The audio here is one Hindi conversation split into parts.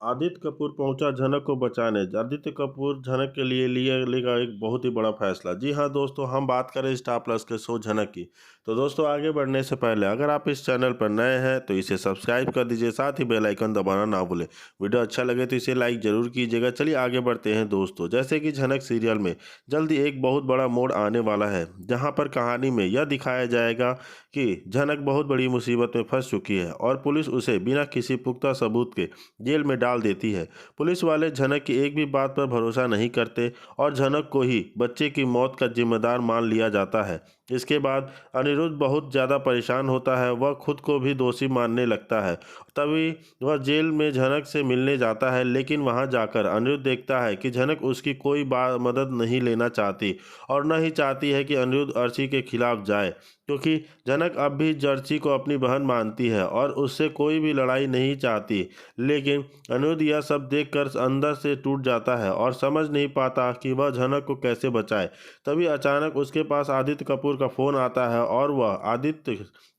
आदित्य कपूर पहुंचा झनक को बचाने। आदित्य कपूर झनक के लिए लेगा एक बहुत ही बड़ा फैसला। जी हाँ दोस्तों, हम बात करें स्टार प्लस के शो झनक की। तो दोस्तों, आगे बढ़ने से पहले अगर आप इस चैनल पर नए हैं तो इसे सब्सक्राइब कर दीजिए, साथ ही बेल आइकन दबाना ना भूलें। वीडियो अच्छा लगे तो इसे लाइक जरूर कीजिएगा। चलिए आगे बढ़ते हैं दोस्तों। जैसे कि झनक सीरियल में जल्दी एक बहुत बड़ा मोड़ आने वाला है, जहाँ पर कहानी में यह दिखाया जाएगा कि झनक बहुत बड़ी मुसीबत में फंस चुकी है और पुलिस उसे बिना किसी पुख्ता सबूत के जेल में डाल देती है। पुलिस वाले झनक की एक भी बात पर भरोसा नहीं करते और झनक को ही बच्चे की मौत का जिम्मेदार मान लिया जाता है। इसके बाद अनिरुद्ध बहुत ज़्यादा परेशान होता है, वह खुद को भी दोषी मानने लगता है। तभी वह जेल में झनक से मिलने जाता है, लेकिन वहां जाकर अनिरुद्ध देखता है कि झनक उसकी कोई मदद नहीं लेना चाहती और न ही चाहती है कि अनिरुद्ध अर्शी के खिलाफ जाए, क्योंकि जनक अब भी जर्सी को अपनी बहन मानती है और उससे कोई भी लड़ाई नहीं चाहती। लेकिन अनिरुद्ध यह सब देखकर अंदर से टूट जाता है और समझ नहीं पाता कि वह झनक को कैसे बचाए। तभी अचानक उसके पास आदित्य कपूर का फ़ोन आता है और वह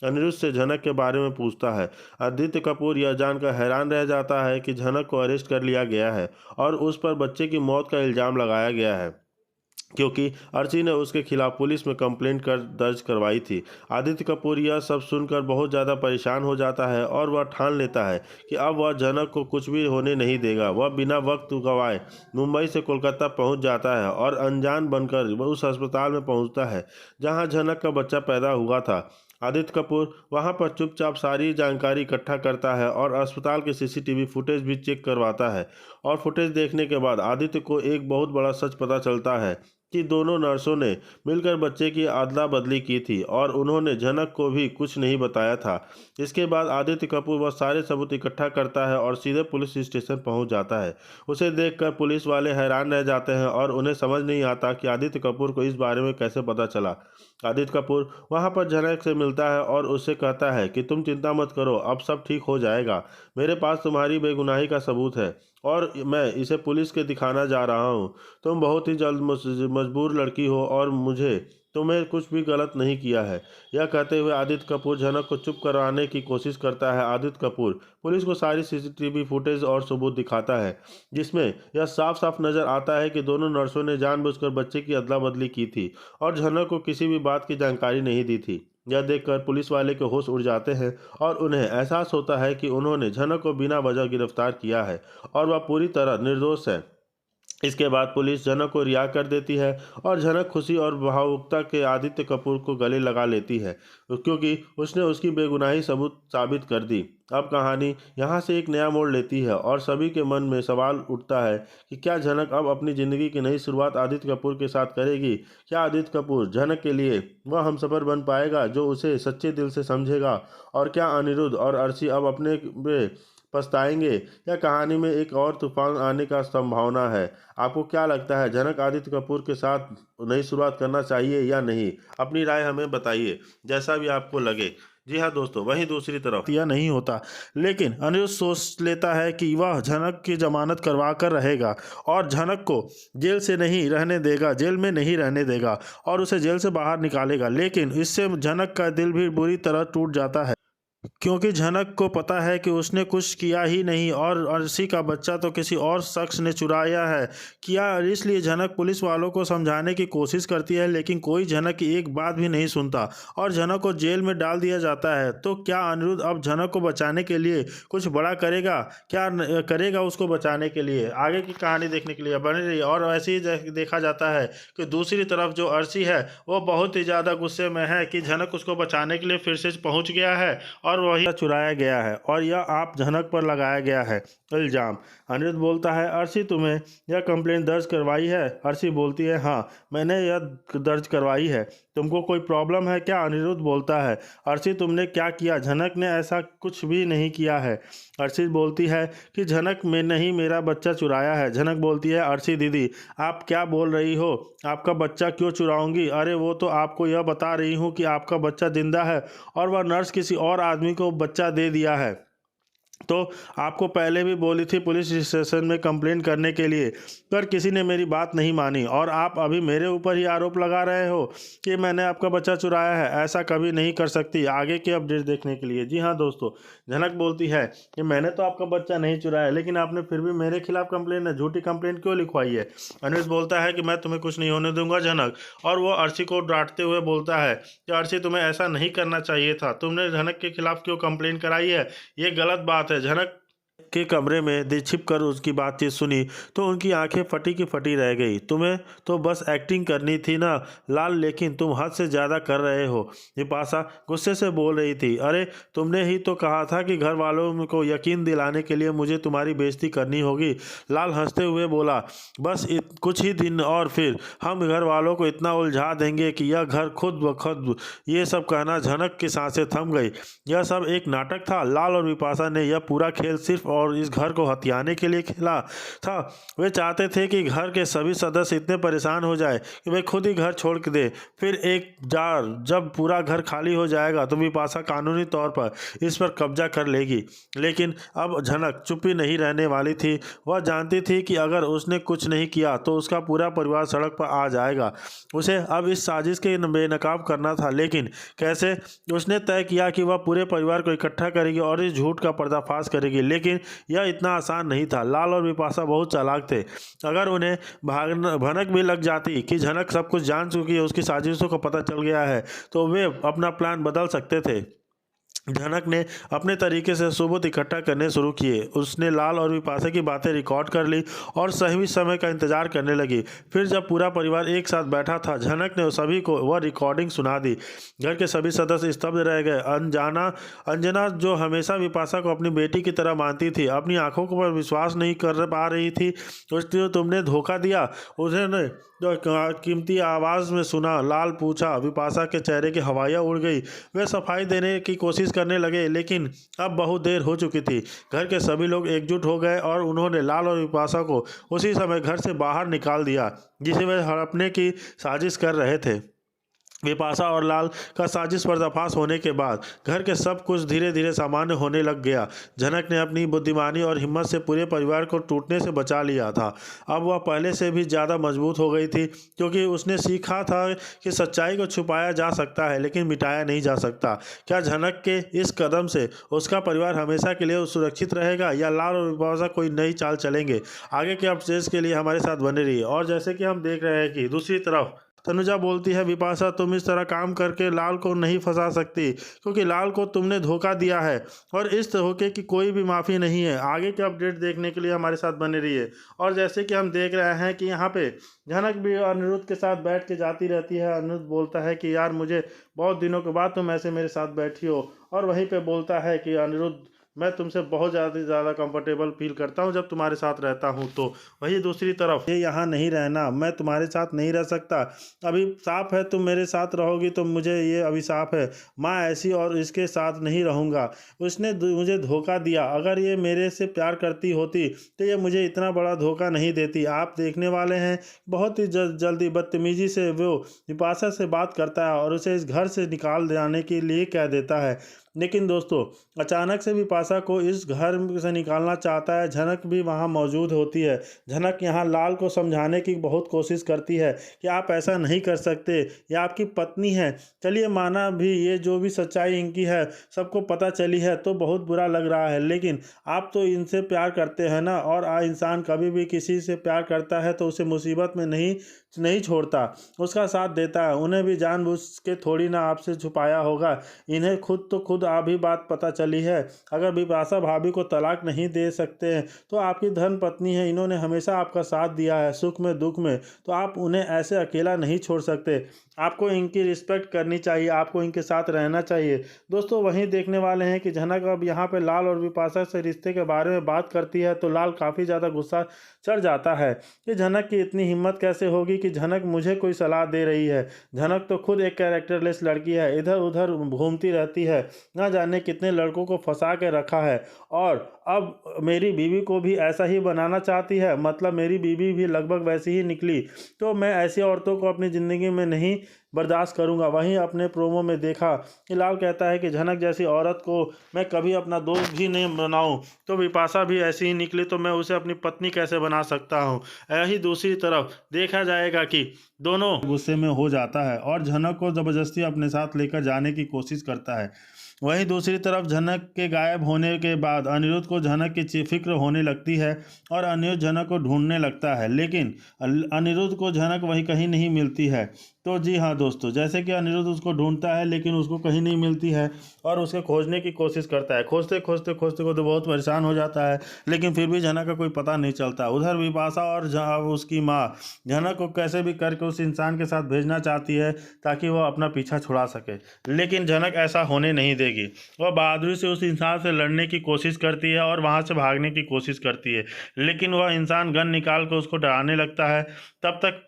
अनिरुद्ध से झनक के बारे में पूछता है। आदित्य कपूर यह जानकर हैरान रह जाता है कि झनक को अरेस्ट कर लिया गया है और उस पर बच्चे की मौत का इल्ज़ाम लगाया गया है, क्योंकि अर्ची ने उसके खिलाफ पुलिस में कंप्लेंट दर्ज करवाई थी। आदित्य कपूर यह सब सुनकर बहुत ज़्यादा परेशान हो जाता है और वह ठान लेता है कि अब वह जनक को कुछ भी होने नहीं देगा। वह बिना वक्त गंवाए मुंबई से कोलकाता पहुंच जाता है और अनजान बनकर वह उस अस्पताल में पहुंचता है जहां जनक का बच्चा पैदा हुआ था। आदित्य कपूर वहां पर चुपचाप सारी जानकारी इकट्ठा करता है और अस्पताल के सीसीटीवी फुटेज भी चेक करवाता है। और फुटेज देखने के बाद आदित्य को एक बहुत बड़ा सच पता चलता है कि दोनों नर्सों ने मिलकर बच्चे की अदला बदली की थी और उन्होंने झनक को भी कुछ नहीं बताया था। इसके बाद आदित्य कपूर वह सारे सबूत इकट्ठा करता है और सीधे पुलिस स्टेशन पहुंच जाता है। उसे देखकर पुलिस वाले हैरान रह जाते हैं और उन्हें समझ नहीं आता कि आदित्य कपूर को इस बारे में कैसे पता चला। आदित्य कपूर वहां पर झनक से मिलता है और उससे कहता है कि तुम चिंता मत करो, अब सब ठीक हो जाएगा। मेरे पास तुम्हारी बेगुनाही का सबूत है और मैं इसे पुलिस के दिखाना जा रहा हूँ। तुम बहुत ही जल्द मजबूर लड़की हो और मुझे तुम्हें कुछ भी गलत नहीं किया है। यह कहते हुए आदित्य कपूर झनक को चुप कराने की कोशिश करता है। आदित्य कपूर पुलिस को सारी सीसीटीवी फुटेज और सबूत दिखाता है, जिसमें यह साफ साफ नजर आता है कि दोनों नर्सों ने जानबूझकर बच्चे की अदला बदली की थी और झनक को किसी भी बात की जानकारी नहीं दी थी। यह देखकर पुलिस वाले के होश उड़ जाते हैं और उन्हें एहसास होता है कि उन्होंने झनक को बिना वजह गिरफ्तार किया है और वह पूरी तरह निर्दोष है। इसके बाद पुलिस झनक को रिहा कर देती है और झनक खुशी और भावुकता के आदित्य कपूर को गले लगा लेती है, क्योंकि उसने उसकी बेगुनाही सबूत साबित कर दी। अब कहानी यहाँ से एक नया मोड़ लेती है और सभी के मन में सवाल उठता है कि क्या झनक अब अपनी ज़िंदगी की नई शुरुआत आदित्य कपूर के साथ करेगी। क्या आदित्य कपूर झनक के लिए वह हमसफर बन पाएगा जो उसे सच्चे दिल से समझेगा, और क्या अनिरुद्ध और अर्शी अब अपने पछताएंगे या कहानी में एक और तूफान आने का संभावना है। आपको क्या लगता है, जनक आदित्य कपूर के साथ नई शुरुआत करना चाहिए या नहीं? अपनी राय हमें बताइए, जैसा भी आपको लगे। जी हाँ दोस्तों, वहीं दूसरी तरफ यह नहीं होता, लेकिन अनिरुद्ध सोच लेता है कि वह झनक की जमानत करवा कर रहेगा और झनक को जेल से नहीं रहने देगा, जेल में नहीं रहने देगा और उसे जेल से बाहर निकालेगा। लेकिन इससे झनक का दिल भी बुरी तरह टूट जाता है, क्योंकि झनक को पता है कि उसने कुछ किया ही नहीं और अर्शी का बच्चा तो किसी और शख्स ने चुराया है किया। इसलिए झनक पुलिस वालों को समझाने की कोशिश करती है, लेकिन कोई झनक की एक बात भी नहीं सुनता और झनक को जेल में डाल दिया जाता है। तो क्या अनिरुद्ध अब झनक को बचाने के लिए कुछ बड़ा करेगा? क्या करेगा उसको बचाने के लिए? आगे की कहानी देखने के लिए बने रहिए। और ऐसे ही देखा जाता है कि दूसरी तरफ जो अर्शी है वो बहुत ही ज़्यादा गुस्से में है कि झनक उसको बचाने के लिए फिर से पहुँच गया है और वही चुराया गया है और यह आप झनक पर लगाया गया है इल्ज़ाम। अनिरुद्ध बोलता है, अर्शी तुमने यह कंप्लेंट दर्ज करवाई है? अर्शी बोलती है, हाँ मैंने यह दर्ज करवाई है। तुमको कोई प्रॉब्लम है क्या? अनिरुद्ध बोलता है, अर्शी तुमने क्या किया? झनक ने ऐसा कुछ भी नहीं किया है। अर्शी बोलती है कि झनक में नहीं मेरा बच्चा चुराया है। झनक बोलती है, अर्शी दीदी आप क्या बोल रही हो? आपका बच्चा क्यों चुराऊंगी? अरे वो तो आपको यह बता रही हूँ कि आपका बच्चा जिंदा है और वह नर्स किसी और आदमी को बच्चा दे दिया है। तो आपको पहले भी बोली थी पुलिस स्टेशन में कंप्लेंट करने के लिए, पर किसी ने मेरी बात नहीं मानी और आप अभी मेरे ऊपर ही आरोप लगा रहे हो कि मैंने आपका बच्चा चुराया है। ऐसा कभी नहीं कर सकती। आगे के अपडेट देखने के लिए। जी हाँ दोस्तों, झनक बोलती है कि मैंने तो आपका बच्चा नहीं चुराया, लेकिन आपने फिर भी मेरे खिलाफ कंप्लेंट है, झूठी कंप्लेंट क्यों लिखवाई है। अनिरुद्ध बोलता है कि मैं तुम्हें कुछ नहीं होने दूंगा झनक, और वो अर्शी को डांटते हुए बोलता है कि अर्शी, तुम्हें ऐसा नहीं करना चाहिए था, तुमने झनक के खिलाफ क्यों कंप्लेंट कराई है, ये गलत बात है। झनक के कमरे में दे छिप कर उसकी बातचीत सुनी तो उनकी आंखें फटी की फटी रह गई। तुम्हें तो बस एक्टिंग करनी थी ना लाल, लेकिन तुम हद से ज़्यादा कर रहे हो। विपाशा गुस्से से बोल रही थी। अरे तुमने ही तो कहा था कि घर वालों को यकीन दिलाने के लिए मुझे तुम्हारी बेइज्जती करनी होगी। लाल हंसते हुए बोला, बस कुछ ही दिन और फिर हम घर वालों को इतना उलझा देंगे कि यह घर खुद ब खुद। ये सब कहना झनक की सांसें थम गई। यह सब एक नाटक था। लाल और विपाशा ने यह पूरा खेल सिर्फ और इस घर को हथियाने के लिए खेला था। वे चाहते थे कि घर के सभी सदस्य इतने परेशान हो जाए कि वे खुद ही घर छोड़ दे। फिर एक जार जब पूरा घर खाली हो जाएगा तो विपाशा कानूनी तौर पर इस पर कब्जा कर लेगी। लेकिन अब झनक चुप्पी नहीं रहने वाली थी। वह जानती थी कि अगर उसने कुछ नहीं किया तो उसका पूरा परिवार सड़क पर आ जाएगा। उसे अब इस साजिश के बेनकाब करना था, लेकिन कैसे। उसने तय किया कि वह पूरे परिवार को इकट्ठा करेगी और इस झूठ का पर्दाफाश करेगी, लेकिन यह इतना आसान नहीं था। लाल और विपाशा बहुत चालाक थे। अगर उन्हें भनक भी लग जाती कि झनक सब कुछ जान चुकी है, उसकी साजिशों को पता चल गया है, तो वे अपना प्लान बदल सकते थे। झनक ने अपने तरीके से सबूत इकट्ठा करने शुरू किए। उसने लाल और विपाशा की बातें रिकॉर्ड कर ली और सही समय का इंतजार करने लगी। फिर जब पूरा परिवार एक साथ बैठा था, झनक ने सभी को वह रिकॉर्डिंग सुना दी। घर के सभी सदस्य स्तब्ध रह गए। अंजना जो हमेशा विपाशा को अपनी बेटी की तरह मानती थी, अपनी आंखों पर विश्वास नहीं कर पा रही थी। उसने तुमने धोखा दिया, उसने जो कीमती आवाज़ में सुना। लाल पूछा। विपाशा के चेहरे की हवाइयाँ उड़ गई। वे सफाई देने की कोशिश करने लगे, लेकिन अब बहुत देर हो चुकी थी। घर के सभी लोग एकजुट हो गए और उन्होंने लाल और विपाशा को उसी समय घर से बाहर निकाल दिया जिसे वे हड़पने की साजिश कर रहे थे। विपाशा और लाल का साजिश पर्दाफाश होने के बाद घर के सब कुछ धीरे धीरे सामान्य होने लग गया। झनक ने अपनी बुद्धिमानी और हिम्मत से पूरे परिवार को टूटने से बचा लिया था। अब वह पहले से भी ज़्यादा मजबूत हो गई थी, क्योंकि उसने सीखा था कि सच्चाई को छुपाया जा सकता है लेकिन मिटाया नहीं जा सकता। क्या झनक के इस कदम से उसका परिवार हमेशा के लिए सुरक्षित रहेगा, या लाल और विपाशा कोई नई चाल चलेंगे? आगे के अपडेट्स के लिए हमारे साथ बने रहिए। और जैसे कि हम देख रहे हैं कि दूसरी तरफ तनुजा बोलती है, विपाशा तुम इस तरह काम करके लाल को नहीं फंसा सकती, क्योंकि लाल को तुमने धोखा दिया है और इस धोखे की कोई भी माफ़ी नहीं है। आगे के अपडेट देखने के लिए हमारे साथ बने रहिए। और जैसे कि हम देख रहे हैं कि यहाँ पे झनक भी अनिरुद्ध के साथ बैठ के जाती रहती है। अनिरुद्ध बोलता है कि यार मुझे बहुत दिनों के बाद तुम ऐसे मेरे साथ बैठी हो, और वहीं पर बोलता है कि अनिरुद्ध मैं तुमसे बहुत ज़्यादा कंफर्टेबल फील करता हूँ जब तुम्हारे साथ रहता हूँ। तो वही दूसरी तरफ ये यहाँ नहीं रहना, मैं तुम्हारे साथ नहीं रह सकता। अभी साफ है तुम मेरे साथ रहोगी तो मुझे ये अभिशाप है। माँ ऐसी और इसके साथ नहीं रहूँगा। उसने मुझे धोखा दिया। अगर ये मेरे से प्यार करती होती तो ये मुझे इतना बड़ा धोखा नहीं देती। आप देखने वाले हैं। बहुत ही जल्दी बदतमीजी से वो विपाशा से बात करता है और उसे इस घर से निकाल जाने के लिए कह देता है। लेकिन दोस्तों अचानक से विपाशा को इस घर से निकालना चाहता है। झनक भी वहाँ मौजूद होती है। झनक यहाँ लाल को समझाने की बहुत कोशिश करती है कि आप ऐसा नहीं कर सकते, ये आपकी पत्नी है। चलिए माना भी ये जो भी सच्चाई इनकी है सबको पता चली है तो बहुत बुरा लग रहा है, लेकिन आप तो इनसे प्यार करते हैं ना, और इंसान कभी भी किसी से प्यार करता है तो उसे मुसीबत में नहीं छोड़ता, उसका साथ देता है। उन्हें भी जानबूझ के थोड़ी ना आपसे छुपाया होगा। इन्हें खुद अभी बात पता चली है। अगर विपाशा भाभी को तलाक नहीं दे सकते हैं तो आपकी धर्म पत्नी है, इन्होंने हमेशा आपका साथ दिया है सुख में दुख में, तो आप उन्हें ऐसे अकेला नहीं छोड़ सकते। आपको इनकी रिस्पेक्ट करनी चाहिए, आपको इनके साथ रहना चाहिए। दोस्तों वहीं देखने वाले हैं कि झनक अब यहाँ पे लाल और विपाशा से रिश्ते के बारे में बात करती है तो लाल काफ़ी ज़्यादा गुस्सा चढ़ जाता है कि झनक की इतनी हिम्मत कैसे होगी कि झनक मुझे कोई सलाह दे रही है। झनक तो खुद एक कैरेक्टरलेस लड़की है, इधर उधर घूमती रहती है, ना जाने कितने लड़कों को फंसा के रखा है, और अब मेरी बीवी को भी ऐसा ही बनाना चाहती है, मतलब मेरी बीवी भी लगभग वैसी ही निकली। तो मैं ऐसी औरतों को अपनी ज़िंदगी में नहीं बर्दाश्त करूंगा। वहीं अपने प्रोमो में देखा कि लाल कहता है कि झनक जैसी औरत को मैं कभी अपना दोस्त भी नहीं बनाऊं, तो बिपाशा भी ऐसी ही निकली तो मैं उसे अपनी पत्नी कैसे बना सकता हूं। यही दूसरी तरफ देखा जाएगा कि दोनों गुस्से में हो जाता है और झनक को ज़बरदस्ती अपने साथ लेकर जाने की कोशिश करता है। वहीं दूसरी तरफ झनक के गायब होने के बाद अनिरुद्ध को झनक की फिक्र होने लगती है और अनिरुद्ध झनक को ढूंढने लगता है, लेकिन अनिरुद्ध को झनक वहीं कहीं नहीं मिलती है। तो जी हाँ दोस्तों, जैसे कि अनिरुद्ध उसको ढूंढता है लेकिन उसको कहीं नहीं मिलती है और उसे खोजने की कोशिश करता है। खोजते खोजते खोजते खोजते बहुत परेशान हो जाता है, लेकिन फिर भी झनक का कोई पता नहीं चलता। उधर बिपाशा और उसकी माँ झनक को कैसे भी करके उस इंसान के साथ भेजना चाहती है ताकि वह अपना पीछा छुड़ा सके, लेकिन झनक ऐसा होने नहीं देगी। वह बहादुरी से उस इंसान से लड़ने की कोशिश करती है और वहाँ से भागने की कोशिश करती है, लेकिन वह इंसान गन निकाल कर उसको डराने लगता है। तब तक